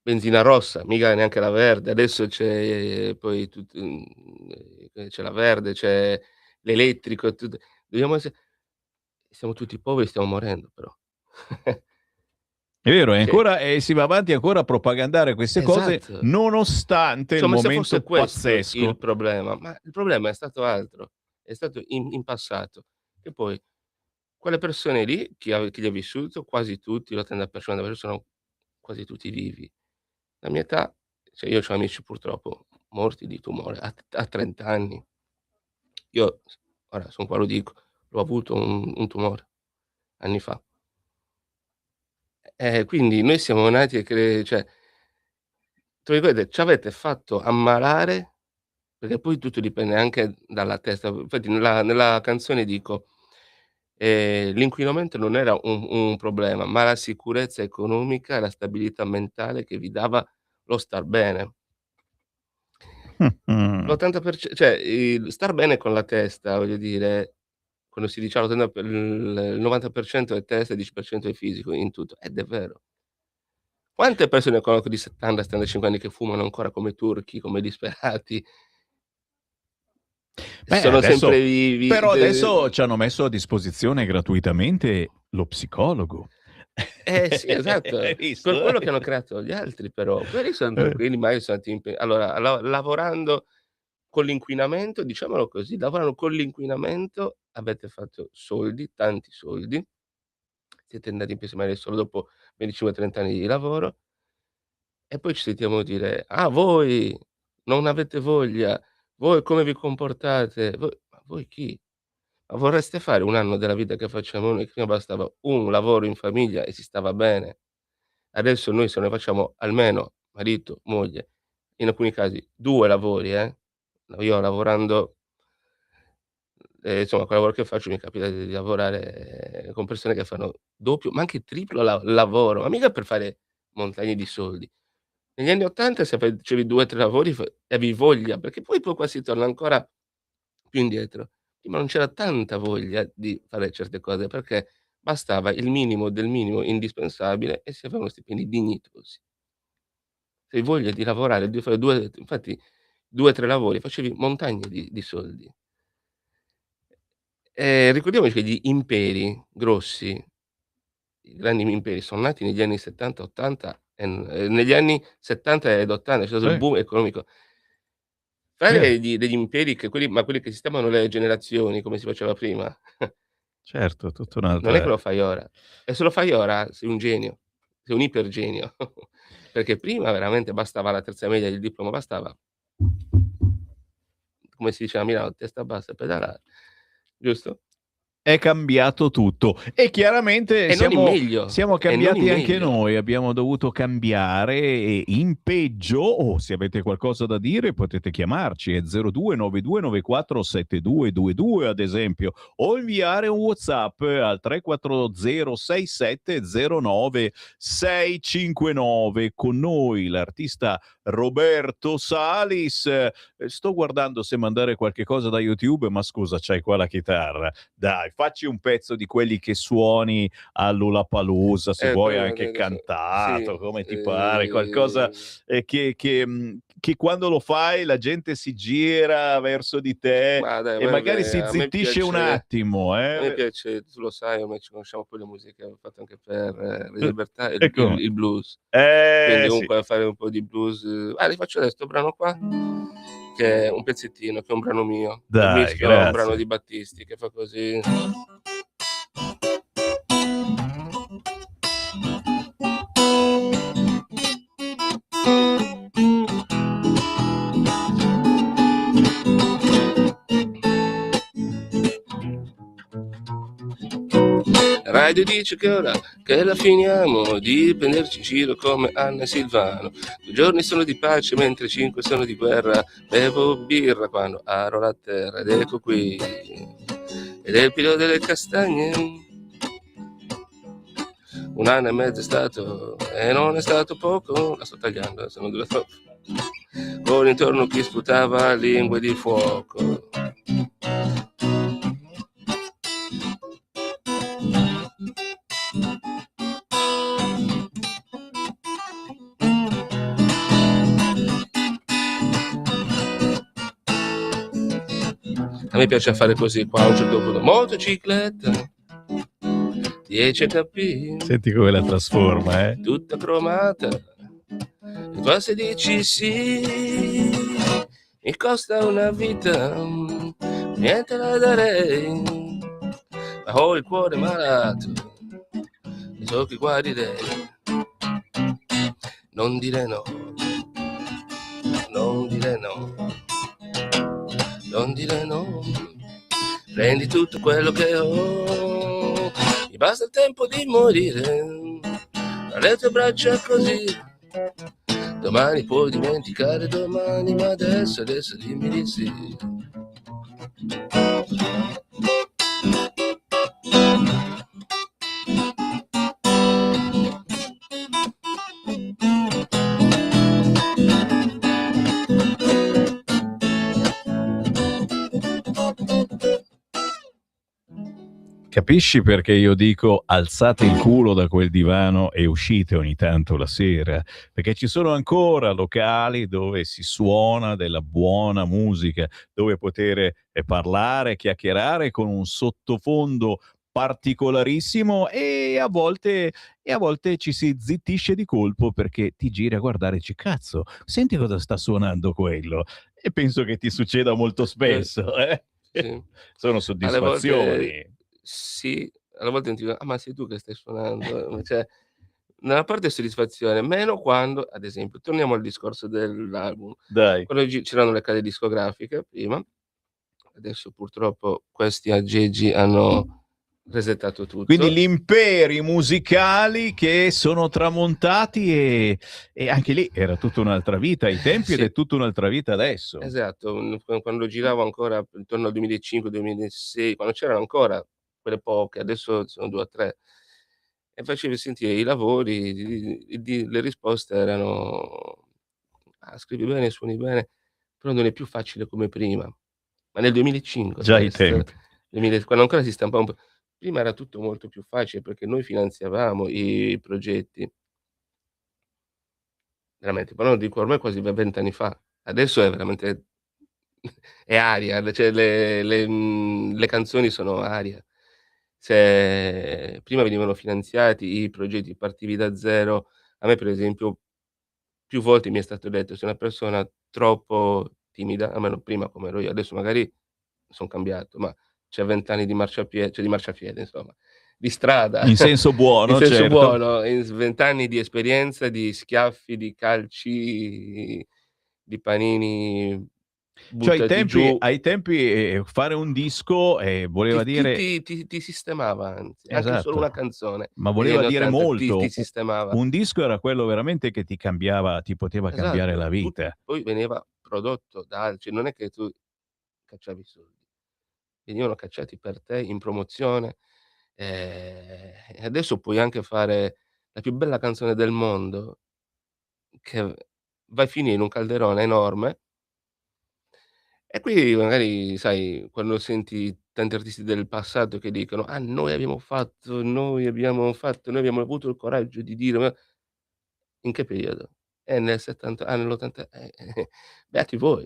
Benzina rossa, mica neanche la verde. Adesso c'è poi c'è la verde, c'è l'elettrico, dobbiamo siamo tutti poveri, stiamo morendo però. È vero, e Cioè ancora si va avanti ancora a propagandare queste cose esatto. nonostante il Insomma, se momento fosse questo pazzesco. il problema, ma il problema è stato altro, è stato in passato, che poi quelle persone lì, chi ha vissuto, quasi tutti, l'80% sono quasi tutti vivi. La mia età, cioè io c'ho amici purtroppo morti di tumore a 30 anni. Io ora son qua lo dico, l'ho avuto un tumore anni fa. Quindi noi siamo nati cioè, tra virgolette, "c'avete fatto ammalare", perché poi tutto dipende anche dalla testa. Infatti nella canzone dico, l'inquinamento non era un problema, ma la sicurezza economica e la stabilità mentale che vi dava lo star bene. L'80% cioè il star bene con la testa, voglio dire, quando si dice l'80 per il 90% è testa e 10% è fisico in tutto, ed è vero. Quante persone conosco di 70, 75 anni che fumano ancora come turchi, come disperati? Beh, Sono sempre adesso vivi, però adesso c'hanno messo a disposizione gratuitamente lo psicologo. sì, esatto, Hai per visto? quello che hanno creato gli altri però. Quelli son tranquilli, magari sono andati allora lavorando con l'inquinamento, diciamolo così, lavorando con l'inquinamento avete fatto soldi, tanti soldi, siete andati in pensione magari solo dopo 25, 30 anni di lavoro e poi ci sentiamo dire: "Ah, voi non avete voglia, voi come vi comportate, ma voi chi? Ma vorreste fare 1 anno della vita che facciamo noi? Prima bastava un lavoro in famiglia e si stava bene. Adesso noi se ne facciamo almeno marito, moglie, in alcuni casi 2 lavori, io lavorando insomma col lavoro che faccio mi capita di lavorare con persone che fanno doppio, ma anche triplo lavoro, ma mica per fare montagne di soldi. Negli anni '80 se facevi 2, 3 lavori e avevi voglia, perché poi qua si torna ancora più indietro. Prima non c'era tanta voglia di fare certe cose, perché bastava il minimo del minimo indispensabile e si avevano stipendi dignitosi. Se hai voglia di lavorare, di fare 2 infatti 2, 3 lavori, facevi montagne di soldi. Ricordiamoci che gli imperi grossi, i grandi imperi son nati negli anni '70, '80 negli anni '70 ed '80 c'è stato il Sì. boom economico. Fare Vero. degli imperi che quelli che sistemano le generazioni, come si faceva prima, Certo, tutta non è che un'altra lo fai ora. E se lo fai ora sei un genio, sei un ipergenio. Perché prima veramente bastava la terza media, il diploma bastava come si dice a Milano, testa bassa e pedalare, giusto? è cambiato tutto e chiaramente E non in meglio, siamo e non in cambiati anche meglio. noi, abbiamo dovuto cambiare e in peggio, o se avete qualcosa da dire potete chiamarci, è 0292947222 ad esempio, o inviare un WhatsApp al 3406709 con noi l'artista Roberto Salis. Sto guardando se mandare qualche cosa da YouTube, ma scusa, c'hai qua la chitarra. Dai, facci un pezzo di quelli che suoni all'Lollapalooza, se vuoi Quello anche adesso sì, cantato, come ti pare, qualcosa che quando lo fai la gente si gira verso di te ma dai, e magari si a me zittisce un piace attimo, a me piace, tu lo sai, ormai ci conosciamo poi le musiche che ho fatto anche per Radio Libertà, ecco. il blues. Quindi Sì. comunque fare un po' di blues li faccio adesso 'sto brano qua, che è un pezzettino, che è un brano mio, e Dai, mischio a un brano grazie. di Battisti che fa così. radio dice che ora che la finiamo di prenderci in giro come Anna e Silvano. 2 giorni sono di pace mentre 5 sono di guerra. Bevo birra quando aro la terra ed ecco qui. Ed è il pilo delle castagne. 1 anno e mezzo è stato e non è stato poco. La sto tagliando, sono due troppo. Con intorno chi sputava lingue di fuoco. A me piace fare così qua, a un certo punto, motocicletta, 10 HP, Senti come la trasforma, eh? tutta cromata, e tu se dici sì, mi costa una vita, niente la darei, ma ho il cuore malato, e so che guarirei, non dire no, non dire no. Non dire no, prendi tutto quello che ho, mi basta il tempo di morire, alle tue braccia così, domani puoi dimenticare domani, ma adesso dimmi di sì. Capisci perché io dico alzate il culo da quel divano e uscite ogni tanto la sera? Perché ci sono ancora locali dove si suona della buona musica, dove poter parlare, chiacchierare con un sottofondo particolarissimo e a volte ci si zittisce di colpo perché ti giri a guardare e dici cazzo, senti cosa sta suonando quello? E penso che ti succeda molto spesso, eh? Sì. Sono Alle soddisfazioni. volte sì, alle volte ti dico: "Ah, ma sei tu che stai suonando?" Cioè, da una parte soddisfazione, meno quando, ad esempio, torniamo al discorso dell'album. Dai. Quando c'erano le case discografiche prima, adesso purtroppo questi aggeggi hanno resettato tutto. Quindi gli imperi musicali che sono tramontati e anche lì era tutta un'altra vita ai tempi ed Sì. è tutta un'altra vita adesso. Esatto, quando giravo ancora intorno al 2005, 2006, quando c'erano ancora quelle poche, adesso sono 2 o 3, e facevi sentire i lavori, le risposte erano: "Ah, scrivi bene, suoni bene", però non è più facile come prima. Ma nel 2005 Già ai questo, tempi. 2000 quando ancora si stampava un po', prima era tutto molto più facile perché noi finanziavamo i progetti. Veramente, però dico ormai quasi 20 anni fa. Adesso è veramente è aria, cioè le canzoni sono aria. Cioè, prima venivano finanziati i progetti, partivi da zero. A me per esempio più volte mi è stato detto: "Sei una persona troppo timida", almeno prima come ero io, adesso magari son cambiato, ma c'è 20 anni di cioè di marciapiede insomma, di strada, In senso in buono, senso certo. buono, in 20 anni di esperienza, di schiaffi, di calci, di panini Cioè buttati giù. ai tempi, fare un disco, voleva dire Ti sistemava anzi, anche solo una esatto, canzone ma negli voleva anni dire '80 molto. ti U sistemava. un disco era quello veramente che ti cambiava ti poteva cambiare la Esatto, vita. poi veniva prodotto da altri, non è che tu cacciavi i soldi, venivano cacciati per te in promozione, e adesso puoi anche fare la più bella canzone del mondo che va a finire in un calderone enorme. E qui magari sai, quando senti tanti artisti del passato che dicono: "Ah, noi abbiamo avuto il coraggio di dire", ma in che periodo? Nel '70, nell'80, beati voi.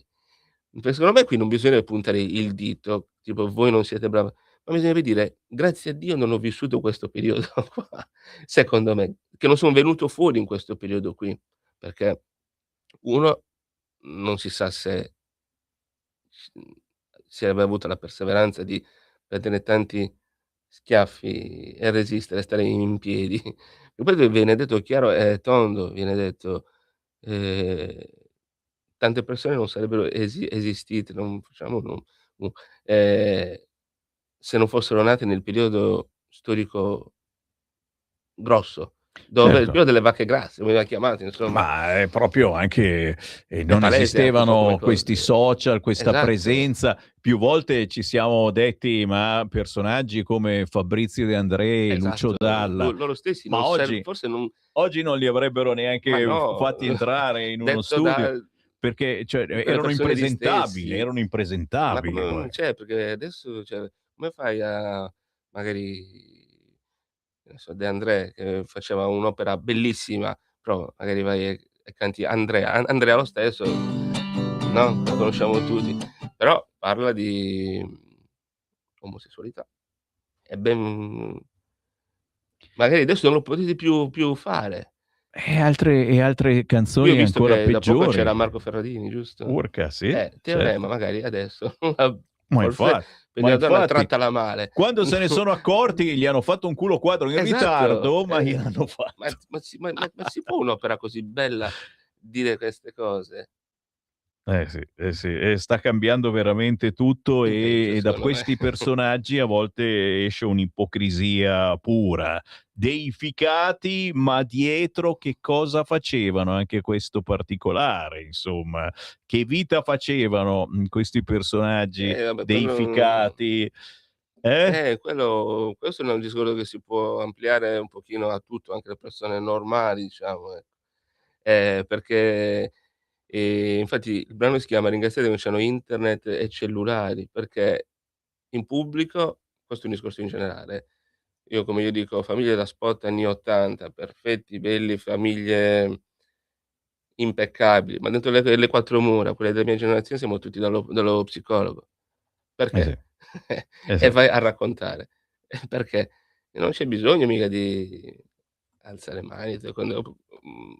Secondo me qui non bisogna puntare il dito, tipo: "Voi non siete brava", ma bisognerebbe dire: "Grazie a Dio non ho vissuto questo periodo qua", secondo me, che non son venuto fuori in questo periodo qui, perché uno non si sa se si aveva avuto la perseveranza di prendere tanti schiaffi e resistere, stare in piedi. E poi viene detto chiaro e tondo, viene detto, ehm, tante persone non sarebbero esistite, non facciamo ehm, se non fossero nate nel periodo storico grosso, dove il Certo. periodo delle vacche grasse, veniva chiamato insomma. Ma è proprio anche Le non palestre anche un po' come esistevano questi cose. social, questa Esatto. presenza. Più volte ci siamo detti: "Ma personaggi come Fabrizio De André, Lucio Esatto, Dalla, loro stessi ma non oggi forse non oggi non li avrebbero ma neanche no, fatti entrare in uno detto studio, da perché cioè quelle erano persone lì impresentabili, stessi. erano Ma come impresentabili poi. cioè, perché adesso cioè, come fai a magari, che ne so, De André che faceva un'opera bellissima, però magari vai e canti Andrea lo stesso, no, lo conosciamo tutti, però parla di omosessualità. E ben magari adesso non lo potete più fare. E altre Qui ho canzoni visto ancora che da poco peggiori. c'era Marco Ferradini, giusto? Urca, sì, Teorema certo. magari adesso Ma forse infatti, per ma una donna infatti, trattala male. quando se ne sono accorti gli hanno fatto un culo quadro in Esatto, ritardo, ma gliel'hanno ma fatto. ma si può un'opera così bella dire queste cose? Sì, sì, e sta cambiando veramente tutto, In peggio e da secondo me. questi personaggi a volte esce un'ipocrisia pura, deificati, ma dietro che cosa facevano? Anche questo particolare, insomma. Che vita facevano, questi personaggi Vabbè quello deificati? Eh? quello questo è un discorso che si può ampliare un pochino a tutto, anche le persone normali diciamo, perché, infatti il brano si chiama "Ringraziate che non c'hanno internet e cellulari", perché in pubblico, questo è un discorso in generale, io come io dico famiglie da spot anni '80, perfetti, belli, famiglie impeccabili, ma dentro le 4 mura, quelle della mia generazione, siamo tutti dallo psicologo. Eh sì, Perché? eh E sì. vai a raccontare. Perché? Non c'è bisogno mica di alzare mani,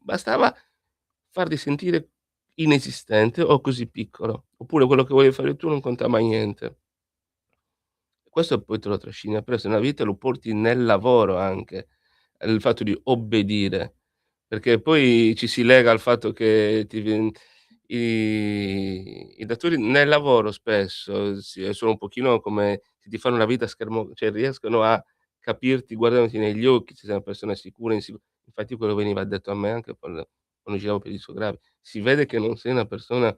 bastava farli sentire inesistente o così piccolo, oppure quello che volevi fare tu non conta mai niente. Questo poi te lo trascini appresso nella vita e lo porti nel lavoro anche, il fatto di obbedire, perché poi ci si lega al fatto che i datori nel lavoro spesso sono un pochino come se ti fanno la vita a schermo, cioè riescono a capirti guardandoti negli occhi, se sei una persona sicura, infatti quello veniva detto a me anche quando giravo per i discografi. Si vede che non sei una persona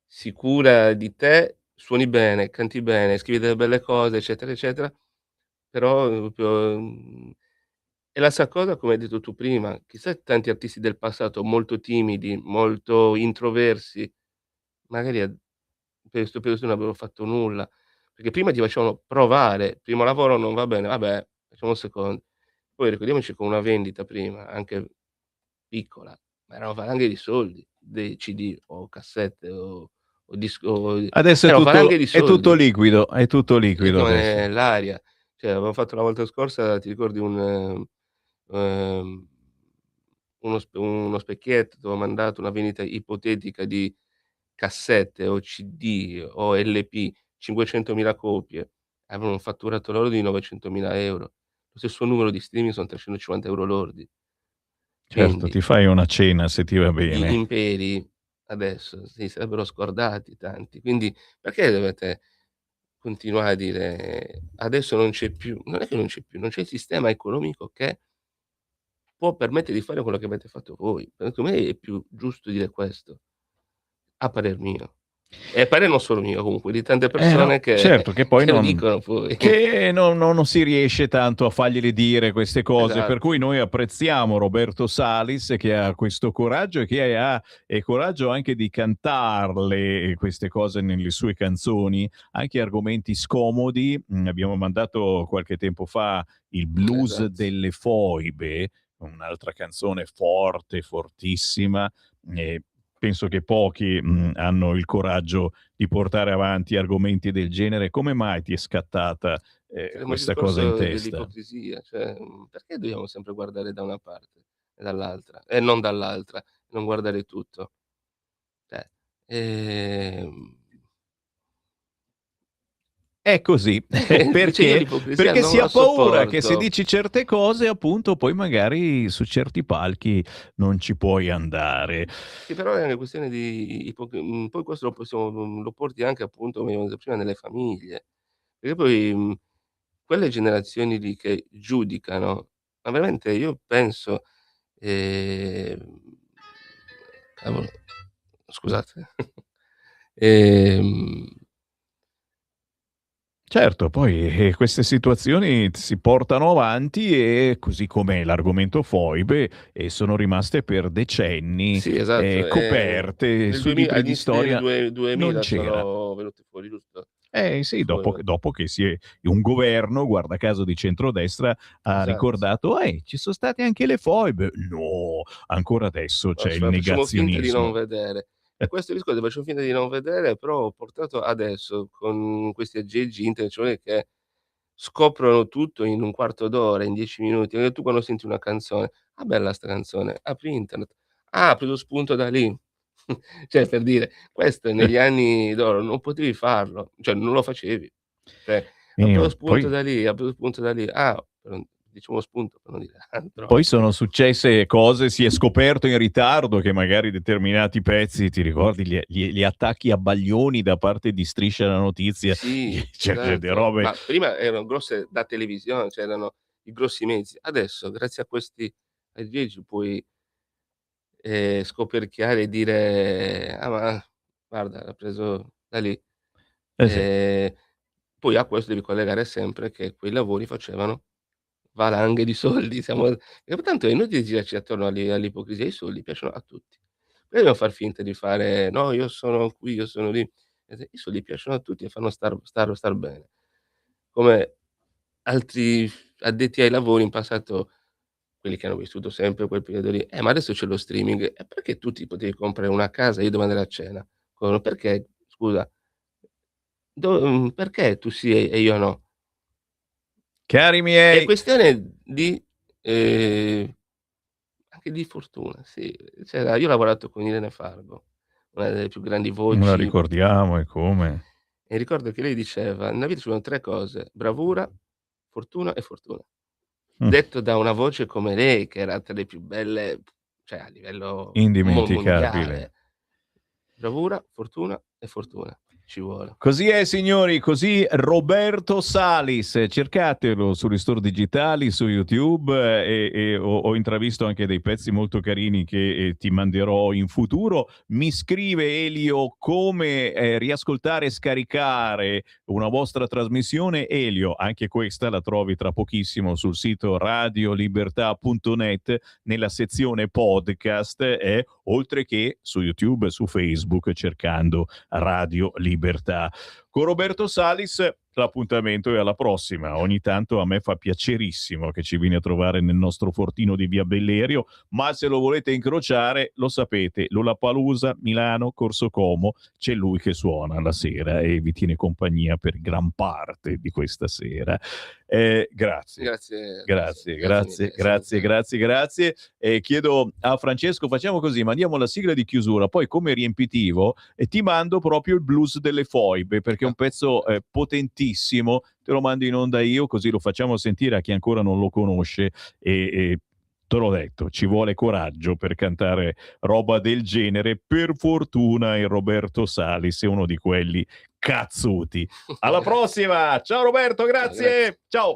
sicura di te, suoni bene, canti bene, scrivi delle belle cose, eccetera, eccetera, però proprio, è la stessa cosa come hai detto tu prima, chissà tanti artisti del passato molto timidi, molto introversi, magari per 'sto periodo non avrebbero fatto nulla, perché prima ti facevano provare, primo lavoro non va bene, vabbè facciamo il secondo. Poi ricordiamoci che una vendita prima, anche piccola, ma erano valanghe di soldi, dei CD o cassette o disco Adesso erano valanghe di è tutto soldi, liquido, è tutto lì liquido adesso. come l'aria. Cioè avevo fatto la volta scorsa, ti ricordi ehm, uno specchietto, t'avevo mandato una vendita ipotetica di cassette o CD o LP, 500.000 copie, avevano un fatturato loro di 900.000 €. Lo stesso numero di streaming son 350 € lordi. Certo, Quindi ti fai una cena se ti va gli bene. imperi adesso si sarebbero scordati tanti, quindi perché dovete continuare a dire: "Adesso non c'è più", non è che non c'è più, non c'è il sistema economico che può permettere di fare quello che avete fatto voi. Secondo me è più giusto dire questo, a parer mio. E a parere non solo mio comunque, di tante No, persone che certo, che poi che lo non dicono poi. non si riesce tanto a fargliele dire queste cose, per Esatto, cui noi apprezziamo Roberto Salis che ha questo coraggio e che ha e coraggio anche di cantarle queste cose nelle sue canzoni, anche argomenti scomodi. Abbiamo mandato qualche tempo fa il blues esatto. delle foibe, un'altra canzone forte, fortissima, e penso che pochi, hanno il coraggio di portare avanti argomenti del genere. Come mai ti è scattata, Torniamo al questa cosa in discorso testa? dell'ipocrisia, cioè, perché dobbiamo sempre guardare da una parte e dall'altra e non dall'altra, non guardare tutto? Cioè, ehm È così. cioè io Perché? l'ipocrisia Perché non si la ha paura che se sopporto. dici certe cose, appunto, poi magari su certi palchi non ci puoi andare. Sì, però è una questione di poi questo lo possiamo lo porti anche appunto, come abbiamo detto prima, nelle famiglie. Perché poi, quelle generazioni lì che giudicano ma veramente io penso, cavolo, scusate. Ehm Certo, poi, queste situazioni si portano avanti e così come l'argomento foibe, sono rimaste per decenni, Sì, esatto, coperte, nel sui 2000 libri di all'inizio degli anni storia non 2000 c'era. sono venute fuori, giusto? Sì, Le foibe. dopo che un governo, guarda caso di centrodestra, ha Esatto. ricordato: ci son state anche le foibe". No, ancora adesso No, c'è il facciamo finta di non negazionismo. vedere. E questo discorso facciamo finta di non vedere, però portato adesso con questi aggeggi internazionali che scoprono tutto in un quarto d'ora, in 10 minuti. Tu quando senti una canzone: "Ah, bella sta canzone", apri internet: "Ah, ha preso spunto da lì". Cioè, per dire, questo negli anni d'oro non potevi farlo, cioè non lo facevi. Cioè, ha preso spunto Poi da lì, ha preso spunto da lì. Ah, diciamo spunto per non dire altro. Poi sono successe cose, si è scoperto in ritardo che magari determinati pezzi, ti ricordi gli attacchi a Baglioni da parte di Striscia la Notizia? Sì, Cioè, de esatto. robe Ma prima erano grosse da televisione, cioè erano i grossi mezzi. Adesso grazie a questi aggeggi puoi, scoperchiare e dire: "Ah, ma guarda l'ha preso da lì". eh sì, Ehm, Poi a questo devi collegare sempre che quei lavori facevano valanghe di soldi, siamo e tanto è inutile girarci attorno all'ipocrisia, i soldi piacciono a tutti. Dobbiamo far finta di fare: "No, io sono qui, io sono lì". I soldi piacciono a tutti e fanno star bene. Come altri addetti ai lavori in passato, quelli che hanno vissuto sempre quel periodo lì: ma adesso c'è lo streaming, e perché tu ti potevi comprare una casa e io devo andare a cena? Perché scusa, perché tu sì e io no?" cari È miei, questione di anche di fortuna, sì. C'era io ho lavorato con Irene Fargo, una delle più grandi non la voci, ricordiamo e come. e ricordo che lei diceva: "Nella vita ci sono 3 cose: bravura, fortuna e fortuna". Mh, Detto da una voce come lei, che era tra le più belle, cioè a livello indimenticabile. mondiale. Bravura, fortuna e fortuna ci vuole. Così è signori, così Roberto Salis, cercatelo sugli store digitali, su YouTube, e ho intravisto anche dei pezzi molto carini che ti manderò in futuro. Mi scrive Elio come riascoltare e scaricare una vostra trasmissione. Elio, anche questa la trovi tra pochissimo sul sito radiolibertà.net nella sezione podcast, oltre che su YouTube e su Facebook cercando Radio Libertà. Con Roberto Salis l'appuntamento è alla prossima. Ogni tanto a me fa piacerissimo che ci vieni a trovare nel nostro fortino di Via Bellerio, ma se lo volete incrociare, lo sapete, Lollapalooza, Milano, Corso Como, c'è lui che suona la sera e vi tiene compagnia per gran parte di questa sera. Grazie. Grazie mille, è stato un piacere. Grazie. Chiedo a Francesco, facciamo così, mandiamo la sigla di chiusura, poi come riempitivo ti mando proprio il blues delle foibe, perché è un pezzo potentissimo, te lo mando in onda io, così lo facciamo sentire a chi ancora non lo conosce e te l'ho detto, ci vuole coraggio per cantare roba del genere. Per fortuna il Roberto Salis è uno di quelli cazzuti. Alla prossima! Ciao Roberto, Ciao, grazie. grazie! Ciao!